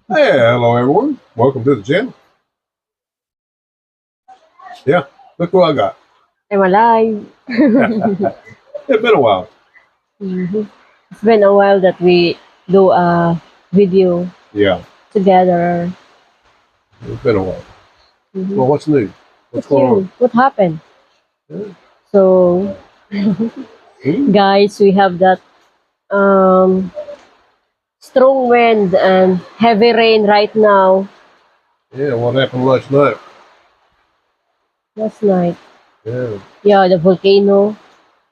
Hey, hello everyone. Welcome to the channel. Yeah, look what I got. I'm alive. It's been a while. Mhm. It's been a while that we do a video Yeah, together. it's been a while. Mhm. Well, what's new? What's What's going on? new? What happened? Yeah. So, Hmm? guys, we have that um, strong wind and heavy rain right now. Yeah, what happened last night? Last night, Yeah, yeah, the volcano.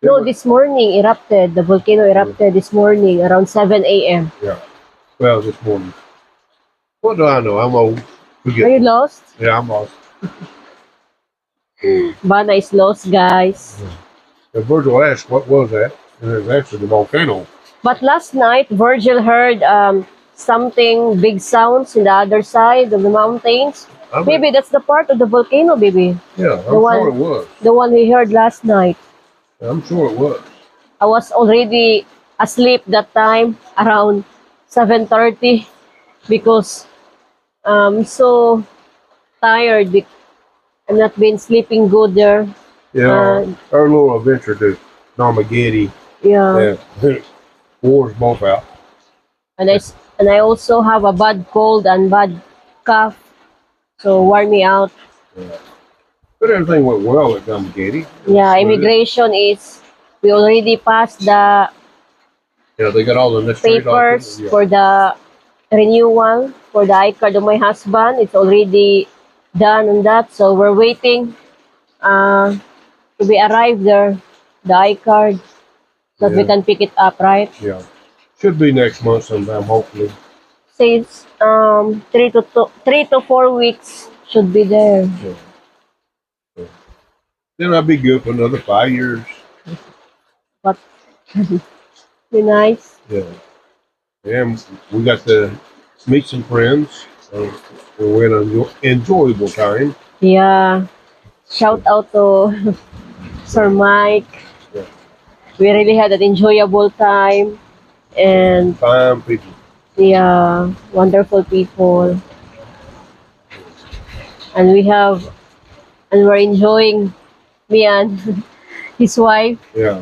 it No, was. this morning erupted. The volcano Yeah, erupted this morning around 7 a.m. yeah. Well, this morning. What do I know? I'm old. Are you Forgetful. lost? Yeah, I'm lost. Yeah. Bana is lost, guys. The Virgil asked, what was that? And it was actually the volcano. But last night, Virgil heard something big sounds in the other side of the mountains. I mean, Maybe that's the part of the volcano, baby. yeah, The I'm sure it one, was. the one we heard last night. I'm sure it was. I was already asleep that time around 7:30 because I'm so tired. I'm not been sleeping good there. Yeah, Uh, our little adventure to Normageddon. yeah, Yeah, wore us both out. and I also have a bad cold and bad cough, so wore me out. Yeah. But everything went well at Normageddon. It was Yeah, smooth. immigration is we already passed the Yeah, they got all the necessary documents. papers Yeah, for the renewal for the I-card of my husband. It's already done on that, so we're waiting uh, to be arrived there, the I-card, so that we yeah, can pick it up, right? yeah. Should be next month sometime, hopefully. Says 3 to 4 weeks should be there. Yeah. Yeah. Then I'll be good for another 5 years. But be nice. Yeah. And we got to meet some friends. We had an enjoyable time. Yeah. Yeah. Shout out to Sir Mike. Yeah. We really had an enjoyable time and Fine people. yeah, wonderful people. And we're enjoying me and his wife. Yeah.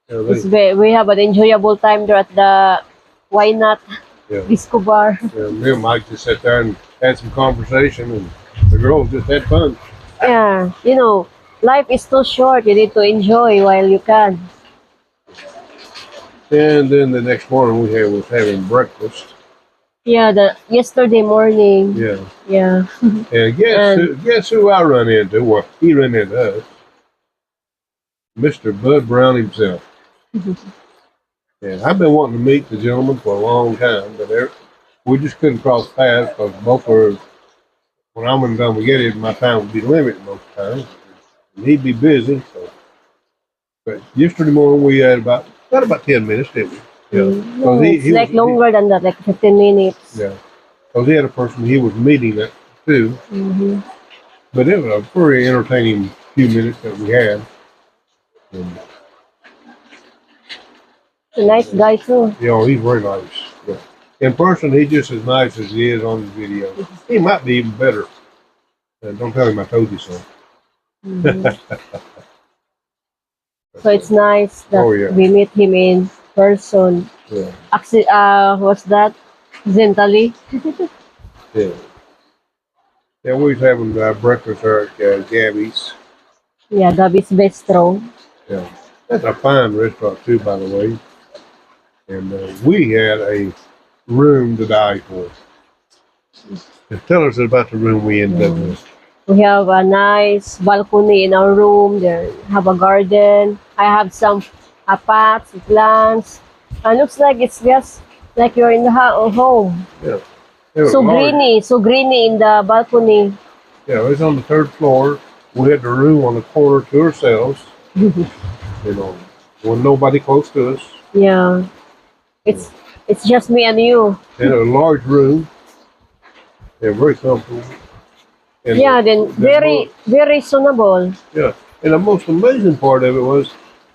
Yeah. We have an enjoyable time there at the Why Not Yeah. Disco Bar. Yeah. Me and Mike just sat there and had some conversation, and the girls just had fun. Yeah, life is too short. You need to enjoy while you can. And then the next morning was having breakfast. Yeah, the yesterday morning. Yeah. Yeah. And And guess who I run into? Well, he ran into us, Mr. Bud Brown himself. And I've been wanting to meet the gentleman for a long time, but we just couldn't cross paths because both were, when I'm in Dumbagetty, my time would be limited most times. And he'd be busy. So. But yesterday morning we had about 10 minutes, didn't we? Yeah. no, Because it's he was, like longer than that, like 15 minutes. yeah. Because he had a person he was meeting that too. Mm-hmm. But it was a very entertaining few minutes that we had. And, A nice guy too. he's very nice. Yeah. In person, he's just as nice as he is on the video. He might be even better. Don't tell him I told you so. Mhm. So it's nice that Oh yeah, we meet him in person. yeah, What's that? Zentally. yeah. Yeah, we was having breakfast there at Gabby's. Yeah, Gabby's Bistro. Yeah, that's a fine restaurant too, by the way. And we had a room to die for. Tell us about the room we ended up Yeah. with. We have a nice balcony in our room. There have a garden. I have some pots, plants. And looks like it's just like you're in the home. Yeah, it was large. So greeny in the balcony. Yeah, it was on the third floor. We had the room on the corner to ourselves. You know, with nobody close to us. Yeah, it's it's just me and you. In a large room. Yeah, very comfortable. And Yeah, then very reasonable. yeah, and the most amazing part of it was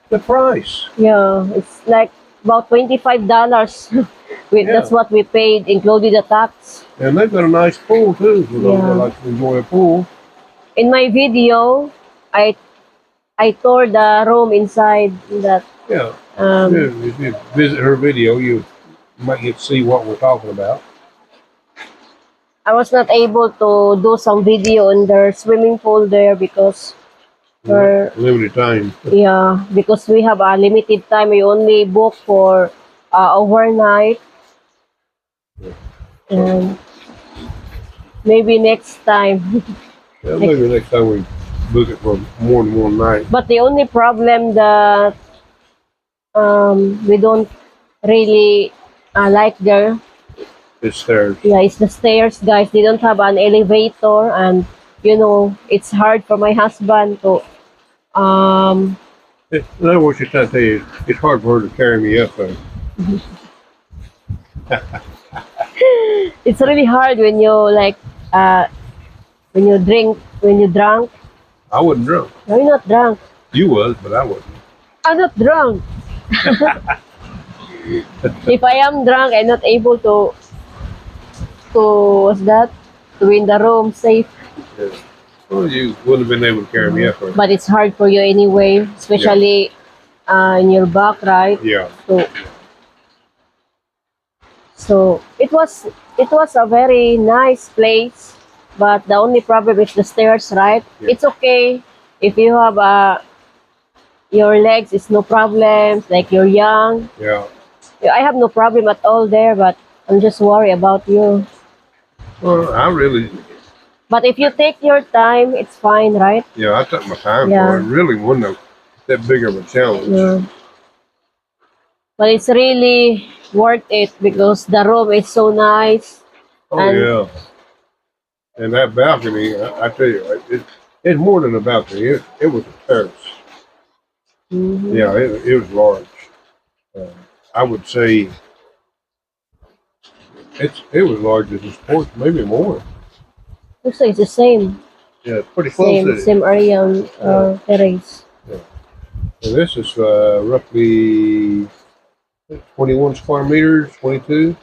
the price. Yeah, it's like about $25. That's Yeah. what we paid, including the tax. And they've got a nice pool too, for those Yeah. that like to enjoy a pool. In my video, I toured the room inside that. Yeah. Um, If you visit her video, you might get to see what we're talking about. I was not able to do some video in their swimming pool there because we're, Limited time. yeah, because we have a limited time. We only book for overnight, and maybe next time. Yeah, maybe next time we book it for more than one night. But the only problem that we don't really like there, It's stairs. yeah, is the stairs, guys. They don't have an elevator, and it's hard for my husband to In other words, she's trying to tell you, it's hard for her to carry me up there. it's really hard when you like when you drunk. I wasn't drunk. No, you're not drunk. You was, but I wasn't. I'm not drunk. If I am drunk, I'm not able to what's that? To be in the room safe. Yeah. Well, you wouldn't have been able to carry me up there. But it's hard for you anyway, especially in your back, right? Yeah. So it was a very nice place, but the only problem is the stairs, right? Yeah. It's okay if you have your legs is no problems, like you're young. Yeah. I have no problem at all there, but I'm just worried about you. Well, I really, But if you take your time, it's fine, right? I took my time Yeah. for it. It really wasn't that big of a challenge. Yeah. But it's really worth it because the room is so nice. Oh, And- yeah. And that balcony, I tell you, it's more than a balcony. It was a terrace. Mhm. Yeah, it was large. I would say it was large as this porch, maybe more. Looks like it's the same. Yeah, it's pretty close to it. Same area on terrace. And this is roughly 21 square meters, 22.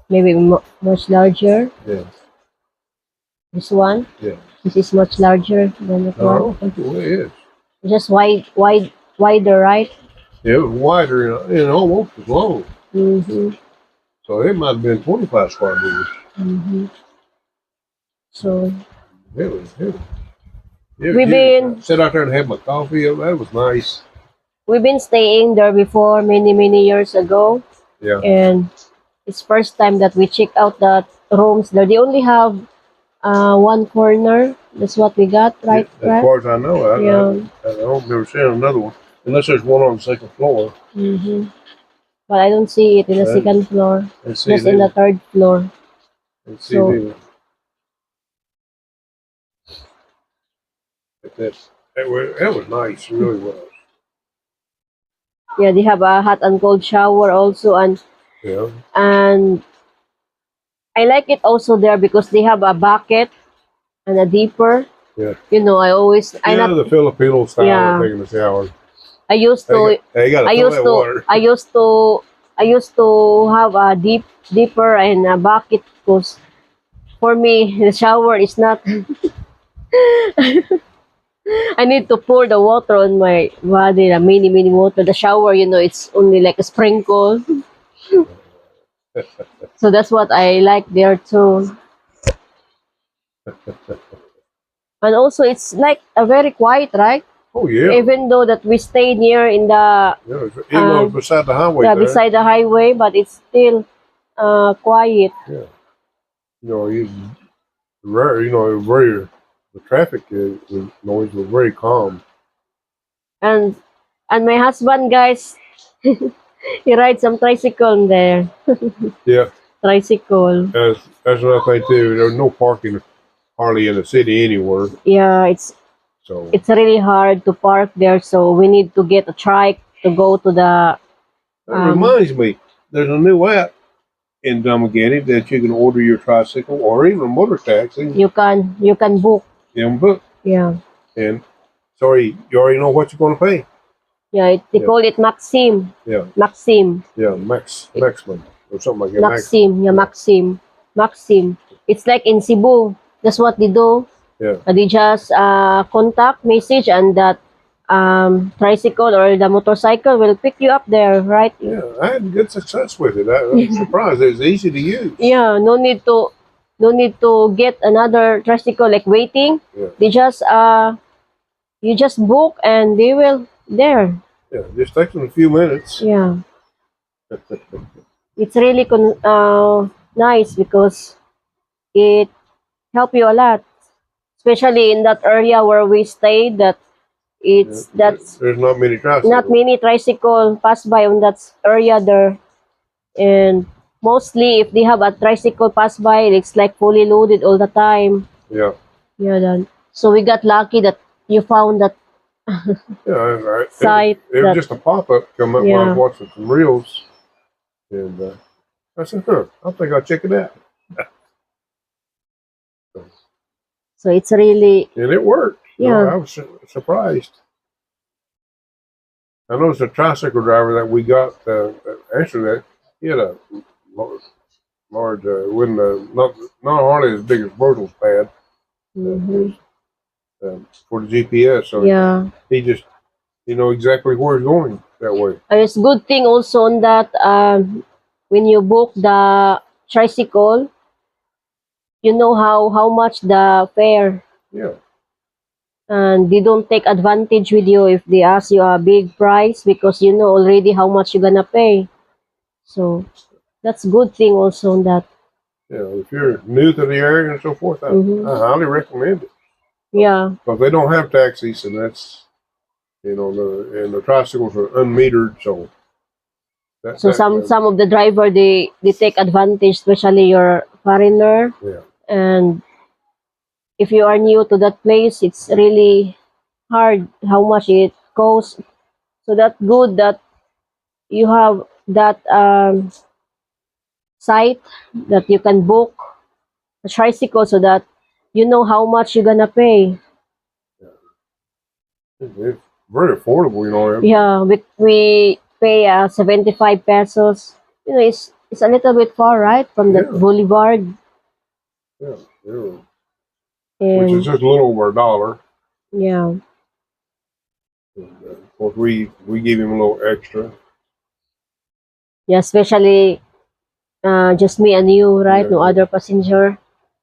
Maybe much larger. Yeah. This one. Yeah. This is much larger than that No, I one. don't think it is. Just wider, right? Yeah, it was wider and almost as long. Mm-hmm. So it might have been 25 square meters. Mm-hmm. So It was. We've been- sit out there and have my coffee. That was nice. we've been staying there before many years ago, Yeah. and it's first time that we check out the rooms there. They only have one corner. That's what we got, right? As Right? far as I know, Yeah. I don't remember seeing another one unless there's one on the second floor. Mm-hmm. But I don't see it in the Right. second floor. Let's see. Just in the third floor. Let's see. so- That was nice. It really was. Yeah, they have a hot and cold shower also, and Yeah. I like it also there because they have a bucket and a dipper. Yeah. I not The Filipino style Yeah. of taking a shower. I used to Hey, you got to I fill used that to water. I used to have a dipper and a bucket because for me the shower is not I need to pour the water on my body, the mini water. The shower, it's only like a sprinkle. So that's what I like there too. And also it's like a very quiet, right? Oh yeah. Even though that we stay near in the Yeah, even though it's beside the highway there. beside the highway, but it's still quiet. You know, the traffic noise was very calm. And my husband, guys, he rides some tricycle there. Yeah, Tricycle. that's another thing too. There's no parking hardly in the city anywhere. Yeah, So it's really hard to park there, so we need to get a trike to go to the that reminds me, there's a new app in Dumaguete that you can order your tricycle or even a motor taxi you can book. in book. Yeah. And sorry, you already know what you're going to pay. Yeah, they Yeah. call it Maxim. Yeah, Maxim. yeah, Maxman or something like that. Maxim. Yeah, Yeah. Maxim. Maxim. It's like in Cebu. That's what they do. Yeah, They just contact message and that tricycle or the motorcycle will pick you up there, right? yeah. I had good success with it. I'm surprised. It's easy to use. Yeah, no need to get another tricycle like waiting. Yeah. They just you just book and they will there. Yeah, just takes them a few minutes. Yeah. It's really nice because it help you a lot, especially in that area where we stayed. That it's that's There's not many tricycles. not many tricycle pass by on that area there, and mostly if they have a tricycle pass by, it's like fully loaded all the time. Yeah, Yeah, then so we got lucky that you found that yeah. site. It was That just a pop up come up while I Yeah. was watching some reels, and I said, "Huh, I think I'll check it out." so it's really And it worked. Yeah. I was surprised. I noticed a tricycle driver that we got. Actually, that he had a large, wasn't not hardly as big as Virgil's pad mhm. for the GPS. So Yeah. he just exactly where he's going that way. And it's good thing also on that when you book the tricycle, you know how much the fare, Yeah, and they don't take advantage with you if they ask you a big price because you know already how much you're gonna pay. So that's good thing also on that. yeah. If you're new to the area and so forth, Mhm. I highly recommend it Yeah. because they don't have taxis, and that's the tricycles are unmetered, so. So some of the driver they take advantage, especially your foreigner, Yeah. and if you are new to that place, it's really hard how much it costs. So that's good that you have that site that you can book a tricycle so that you know how much you're gonna pay. It's very affordable, Yeah, we pay 75 pesos. You know, it's a little bit far, right, from the Yeah. boulevard. Yeah, yeah. Which is And just a little over $1. yeah, And, of course, we give him a little extra. yeah, especially just me and you, right? Yeah, No yeah. other passenger.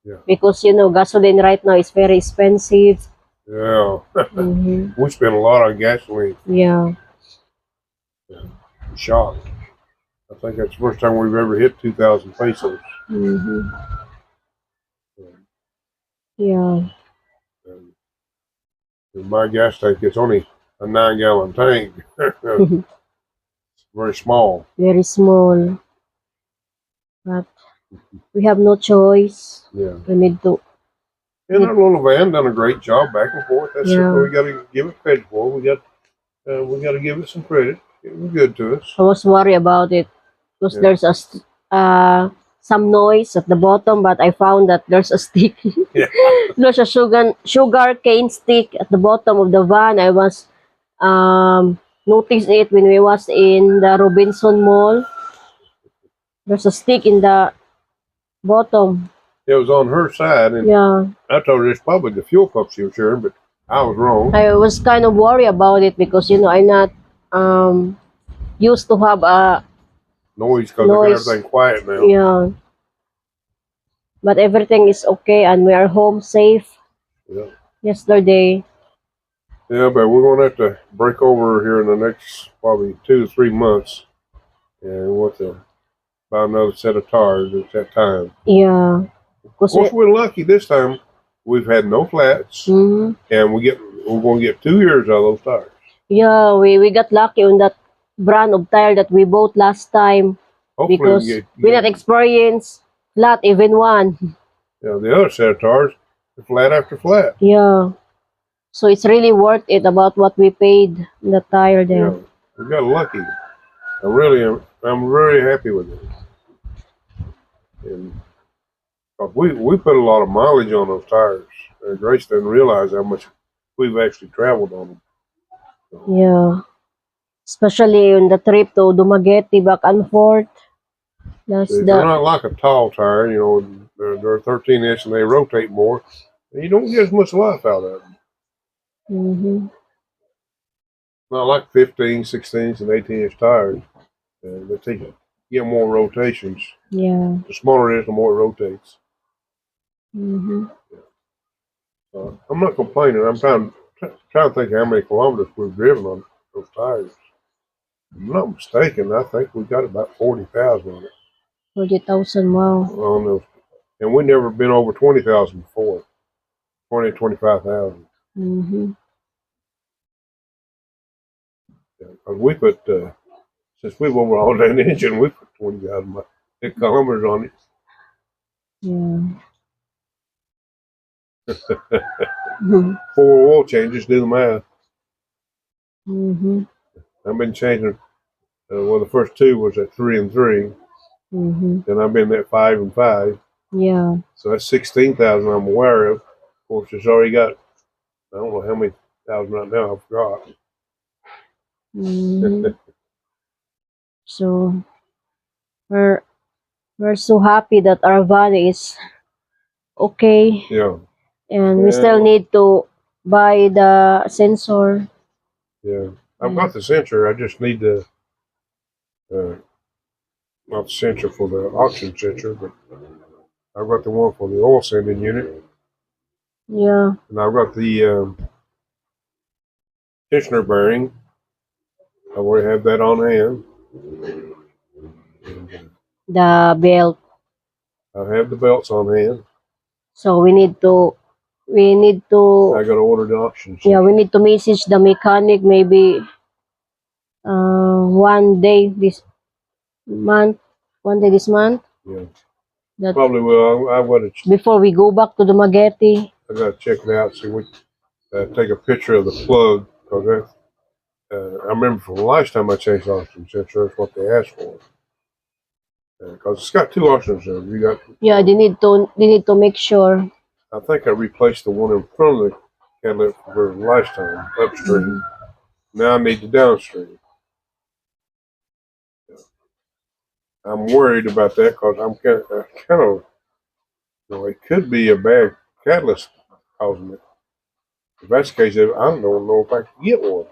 Yeah. Because you know, gasoline right now is very expensive. Yeah, Hmm. we spend a lot on gasoline. Yeah. I'm shocked. I think that's the first time we've ever hit 2,000 pesos. Hmm. Yeah. And in my gas tank, it's only a 9-gallon tank. Very small. Very small. But we have no choice. Yeah. We need to. And our little van done a great job back and forth. That's Yeah. something we got to give it credit for. We got to give it some credit. It was good to us. I was worried about it because Yeah. there's some noise at the bottom, but I found that there's a stick. Yeah. There's a sugar cane stick at the bottom of the van. I was noticed it when we was in the Robinson Mall. There's a stick in the bottom. It was on her side, and Yeah. I told her it's probably the fuel pump she was sharing, but I was wrong. I was kind of worried about it because you know I'm not used to have a Noise because I got Noise. everything quiet now. yeah. But everything is okay and we are home safe Yeah. yesterday. Yeah, but we're going to have to break over here in the next probably 2 to 3 months, and we'll have to buy another set of tires at that time. Yeah. Of Because course, we're lucky this time. We've had no flats, Mhm. and we're going to get 2 years out of those tires. Yeah, we got lucky on that brand of tire that we bought last time Hopefully, because we not experienced flat even one. the other set of tires, flat after flat. Yeah. So it's really worth it about what we paid on the tire there. Yeah, we got lucky. I'm very happy with it. And we put a lot of mileage on those tires. Grace doesn't realize how much we've actually traveled on them. Yeah. especially on the trip to Dumaguete back and forth. That's See, they're the not like a tall tire, you know, they're 13-inch and they rotate more. And you don't get as much life out of them. mhm. Not like 15, 16, and 18-inch tires. They get more rotations. Yeah. The smaller it is, the more it rotates. Mhm. I'm not complaining. I'm trying to think how many kilometers we've driven on those tires. If I'm not mistaken, I think we got about 40,000 on it. 40,000, wow. On those, and we've never been over 20,000 before. 20, 25,000. Mhm. We put since we've overhauled that engine, we put 20,000 kilometers on it. Yeah. Mhm. 4 oil changes. Do the math. Mhm. I've been changing. Well, the first 2 was at 3 and 3. Mhm. Then I've been at 5 and 5. Yeah. So that's 16,000 I'm aware of. Of course, it's already got, I don't know how many thousand right now, I forgot. Mhm. So we're we're so happy that our van is okay, Yeah, and we still yeah, need to buy the sensor. yeah. I've Yeah. got the sensor. I just need the, uh, not the sensor for the oxygen sensor, but I've got the one for the oil sending unit. Yeah. And I've got the tensioner bearing. I already have that on hand. And, The belt. I have the belts on hand. So we need to I got to order the oxygen yeah, sensor. we need to message the mechanic maybe one day this month, one day this month, Yeah, that probably will. I've got to. before we go back to the Dumaguete. I got to check it out. See, we take a picture of the plug because that. I remember from the last time I changed oxygen sensor, that's what they asked for. Because it's got 2 oxygen sensors. You got. Yeah, they need to make sure. I think I replaced the one in front of the catalytic converter last time upstream. Now I need the downstream. I'm worried about that because I'm kind of, it could be a bad catalyst causing it. If that's the case, I don't know if I can get one.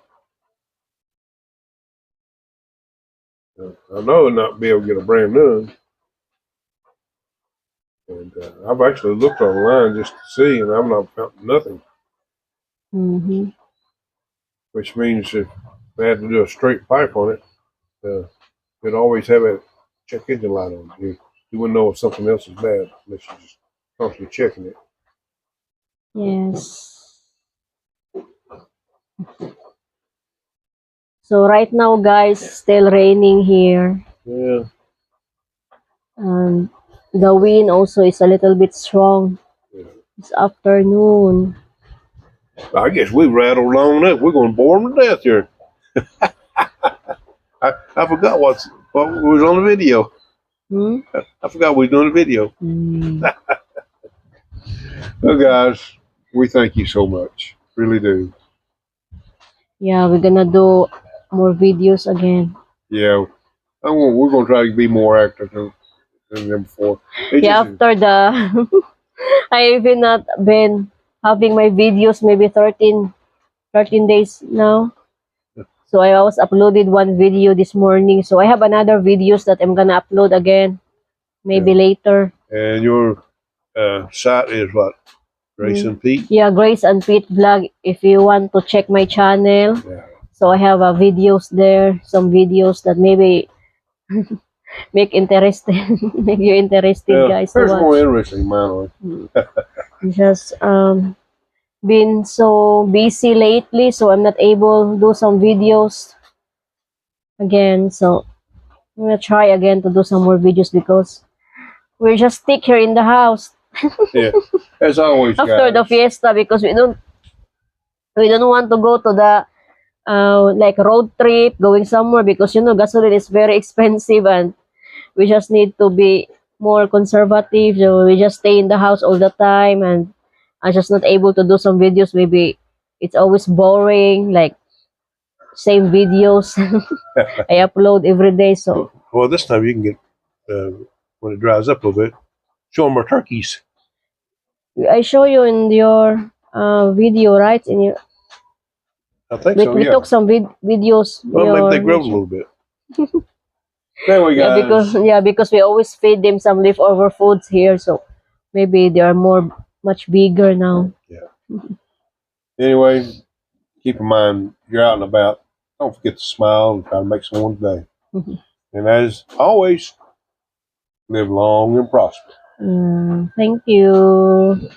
I know I'll not be able to get a brand new one. And I've actually looked online just to see, and I've not found nothing. Mm-hmm. Which means if they had to do a straight pipe on it, you'd always have a check engine light on. You wouldn't know if something else is bad unless you just constantly checking it. Yes. So right now, guys, still raining here, Yeah. and the wind also is a little bit strong. Yeah. It's afternoon. I guess we rattled long enough. We're going to bore them to death here. I forgot what was on the video. Hmm? I forgot we was doing a video. Mm. Well, guys, we thank you so much. Really do. Yeah, we're gonna do more videos again. Yeah. We're going to try to be more active than before. Yeah, after the I even not been having my videos maybe 13 days now. So I was uploaded one video this morning. So I have another videos that I'm gonna upload again maybe Yeah. later. And your site is what? Grace and Pete? Yeah, Grace and Pete vlog. If you want to check my channel, Yeah. so I have videos there. Some videos that maybe make interesting, make you interested, guys, to There's more watch. interesting, mine. Just been so busy lately, so I'm not able to do some videos again. So I'm gonna try again to do some more videos because we're just stick here in the house Yeah. As always, after the guys. fiesta because we don't want to go to the like road trip going somewhere because gasoline is very expensive and we just need to be more conservative. So we just stay in the house all the time and I'm just not able to do some videos. Maybe it's always boring. Like same videos I upload every day. So Well, this time you can get when it dries up a little bit. Show them our turkeys. I show you in your video, right? In your I think we, so. we Yeah. took some videos. Well, maybe they your grow a little bit. Anyway, guys. because we always feed them some leftover foods here, so maybe they are much bigger now. Anyway, keep in mind you're out and about. Don't forget to smile and try to make someone's day. And as always, live long and prosper. Thank you.